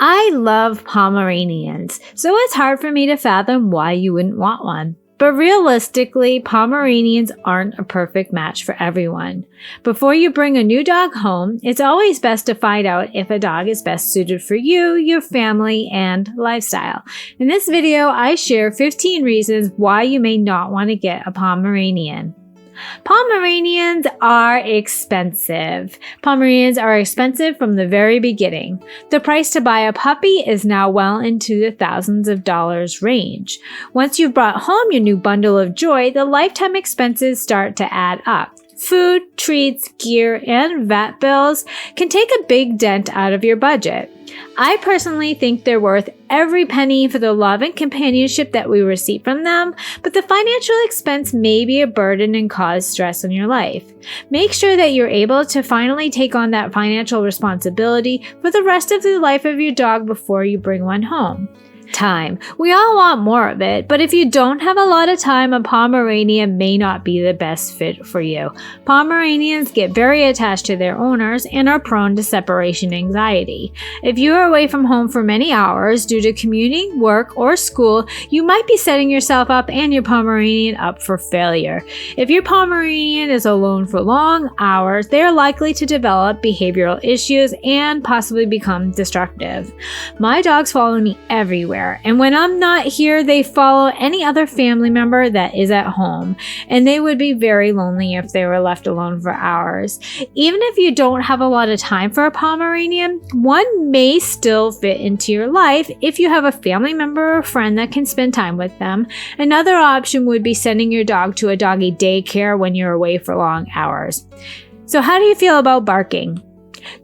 I love Pomeranians, so it's hard for me to fathom why you wouldn't want one. But realistically, Pomeranians aren't a perfect match for everyone. Before you bring a new dog home, it's always best to find out if a dog is best suited for you, your family, and lifestyle. In this video, I share 15 reasons why you may not want to get a Pomeranian. Pomeranians are expensive. Pomeranians are expensive from the very beginning. The price to buy a puppy is now well into the thousands of dollars range. Once you've brought home your new bundle of joy, the lifetime expenses start to add up. Food, treats, gear, and vet bills can take a big dent out of your budget. I personally think they're worth every penny for the love and companionship that we receive from them, but the financial expense may be a burden and cause stress in your life. Make sure that you're able to finally take on that financial responsibility for the rest of the life of your dog before you bring one home. Time. We all want more of it, but if you don't have a lot of time, a Pomeranian may not be the best fit for you. Pomeranians get very attached to their owners and are prone to separation anxiety. If you are away from home for many hours due to commuting, work, or school, you might be setting yourself up and your Pomeranian up for failure. If your Pomeranian is alone for long hours, they are likely to develop behavioral issues and possibly become destructive. My dogs follow me everywhere. And when I'm not here, they follow any other family member that is at home, and they would be very lonely if they were left alone for hours. Even if you don't have a lot of time for a Pomeranian, one may still fit into your life if you have a family member or friend that can spend time with them. Another option would be sending your dog to a doggy daycare when you're away for long hours. So how do you feel about barking?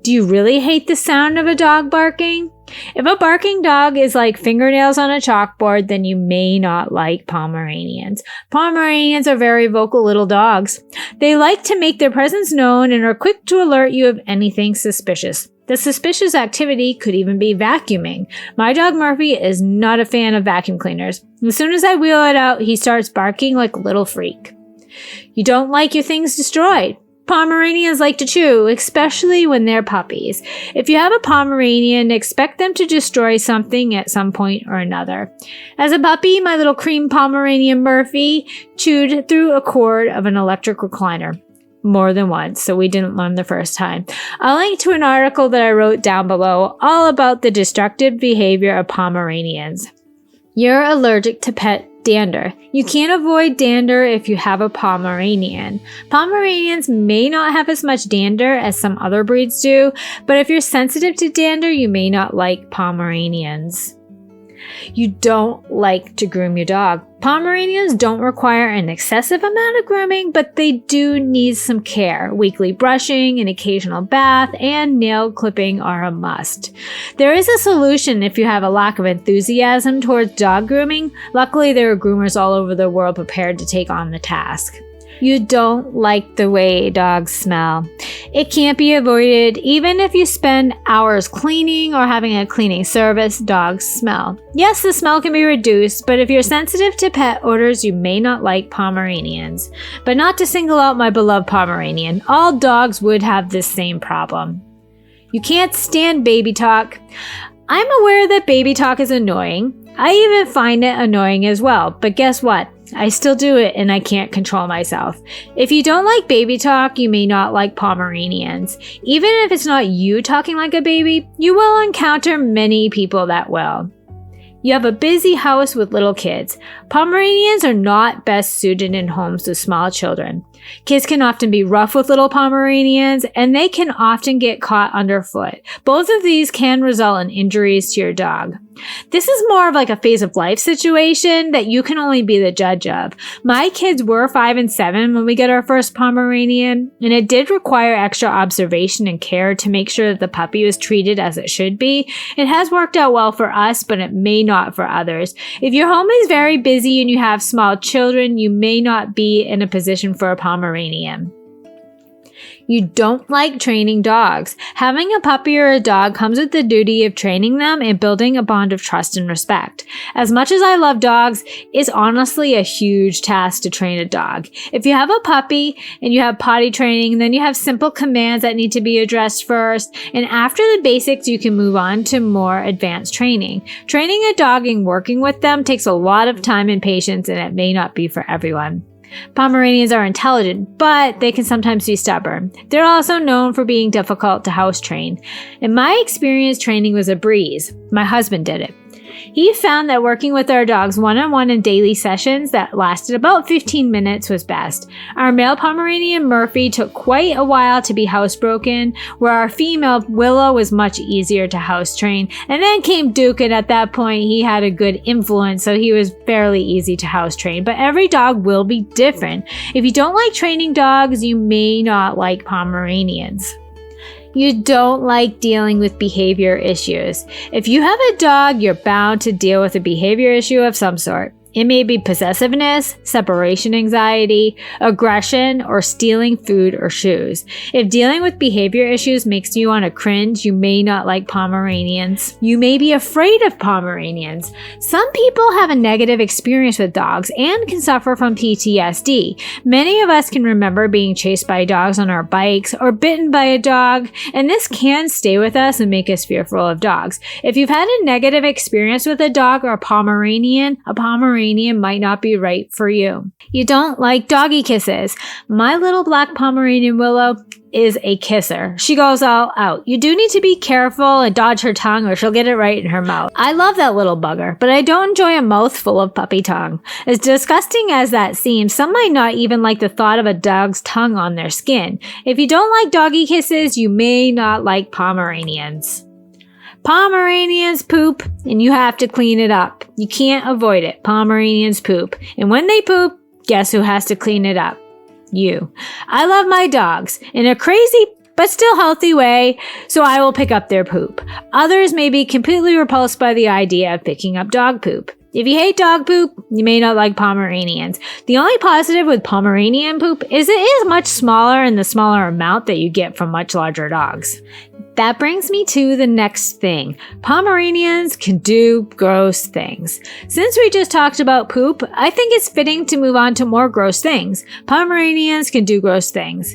Do you really hate the sound of a dog barking? If a barking dog is like fingernails on a chalkboard, then you may not like Pomeranians. Pomeranians are very vocal little dogs. They like to make their presence known and are quick to alert you of anything suspicious. The suspicious activity could even be vacuuming. My dog Murphy is not a fan of vacuum cleaners. As soon as I wheel it out, he starts barking like a little freak. You don't like your things destroyed. Pomeranians like to chew, especially when they're puppies. If you have a Pomeranian, expect them to destroy something at some point or another. As a puppy, my little cream Pomeranian Murphy chewed through a cord of an electric recliner. More than once, so we didn't learn the first time. I'll link to an article that I wrote down below all about the destructive behavior of Pomeranians. You're allergic to pet dander. You can't avoid dander if you have a Pomeranian. Pomeranians may not have as much dander as some other breeds do, but if you're sensitive to dander, you may not like Pomeranians. You don't like to groom your dog. Pomeranians don't require an excessive amount of grooming, but they do need some care. Weekly brushing, an occasional bath, and nail clipping are a must. There is a solution if you have a lack of enthusiasm towards dog grooming. Luckily, there are groomers all over the world prepared to take on the task. You don't like the way dogs smell. It can't be avoided. Even if you spend hours cleaning or having a cleaning service, dogs smell. Yes, the smell can be reduced, but if you're sensitive to pet odors, you may not like Pomeranians. But not to single out my beloved Pomeranian. All dogs would have this same problem. You can't stand baby talk. I'm aware that baby talk is annoying. I even find it annoying as well, but guess what? I still do it and I can't control myself. If you don't like baby talk, you may not like Pomeranians. Even if it's not you talking like a baby, you will encounter many people that will. You have a busy house with little kids. Pomeranians are not best suited in homes with small children. Kids can often be rough with little Pomeranians, and they can often get caught underfoot. Both of these can result in injuries to your dog. This is more of like a phase of life situation that you can only be the judge of. My kids were 5 and 7 when we got our first Pomeranian, and it did require extra observation and care to make sure that the puppy was treated as it should be. It has worked out well for us, but it may not for others. If your home is very busy and you have small children, you may not be in a position for a Pomeranian. You don't like training dogs. Having a puppy or a dog comes with the duty of training them and building a bond of trust and respect. As much as I love dogs, it's honestly a huge task to train a dog. If you have a puppy and you have potty training, then you have simple commands that need to be addressed first, and after the basics, you can move on to more advanced training. Training a dog and working with them takes a lot of time and patience, and it may not be for everyone. Pomeranians are intelligent, but they can sometimes be stubborn. They're also known for being difficult to house train. In my experience, training was a breeze. My husband did it. He found that working with our dogs one-on-one in daily sessions that lasted about 15 minutes was best. Our male Pomeranian Murphy took quite a while to be housebroken, where our female Willow was much easier to house train. And then came Duke, and at that point he had a good influence, so he was fairly easy to house train. But every dog will be different. If you don't like training dogs, you may not like Pomeranians. You don't like dealing with behavior issues. If you have a dog, you're bound to deal with a behavior issue of some sort. It may be possessiveness, separation anxiety, aggression, or stealing food or shoes. If dealing with behavior issues makes you want to cringe, you may not like Pomeranians. You may be afraid of Pomeranians. Some people have a negative experience with dogs and can suffer from PTSD. Many of us can remember being chased by dogs on our bikes or bitten by a dog, and this can stay with us and make us fearful of dogs. If you've had a negative experience with a dog or a Pomeranian might not be right for you. You don't like doggy kisses. My little black Pomeranian Willow is a kisser. She goes all out. You do need to be careful and dodge her tongue or she'll get it right in her mouth. I love that little bugger, but I don't enjoy a mouthful of puppy tongue. As disgusting as that seems, some might not even like the thought of a dog's tongue on their skin. If you don't like doggy kisses, you may not like Pomeranians. Pomeranians poop, and you have to clean it up. You can't avoid it. Pomeranians poop. And when they poop, guess who has to clean it up? You. I love my dogs in a crazy but still healthy way, so I will pick up their poop. Others may be completely repulsed by the idea of picking up dog poop. If you hate dog poop, you may not like Pomeranians. The only positive with Pomeranian poop is it is much smaller in the smaller amount that you get from much larger dogs. That brings me to the next thing. Pomeranians can do gross things. Since we just talked about poop, I think it's fitting to move on to more gross things. Pomeranians can do gross things.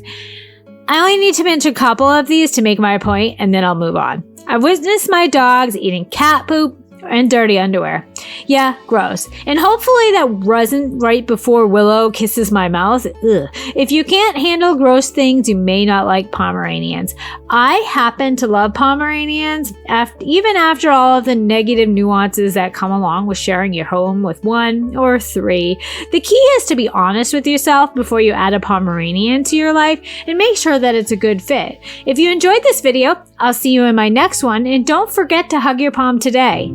I only need to mention a couple of these to make my point, and then I'll move on. I've witnessed my dogs eating cat poop and dirty underwear. Yeah, gross. And hopefully that wasn't right before Willow kisses my mouth. Ugh. If you can't handle gross things, you may not like Pomeranians. I happen to love Pomeranians, even after all of the negative nuances that come along with sharing your home with one or three. The key is to be honest with yourself before you add a Pomeranian to your life and make sure that it's a good fit. If you enjoyed this video, I'll see you in my next one, and don't forget to hug your Pom today.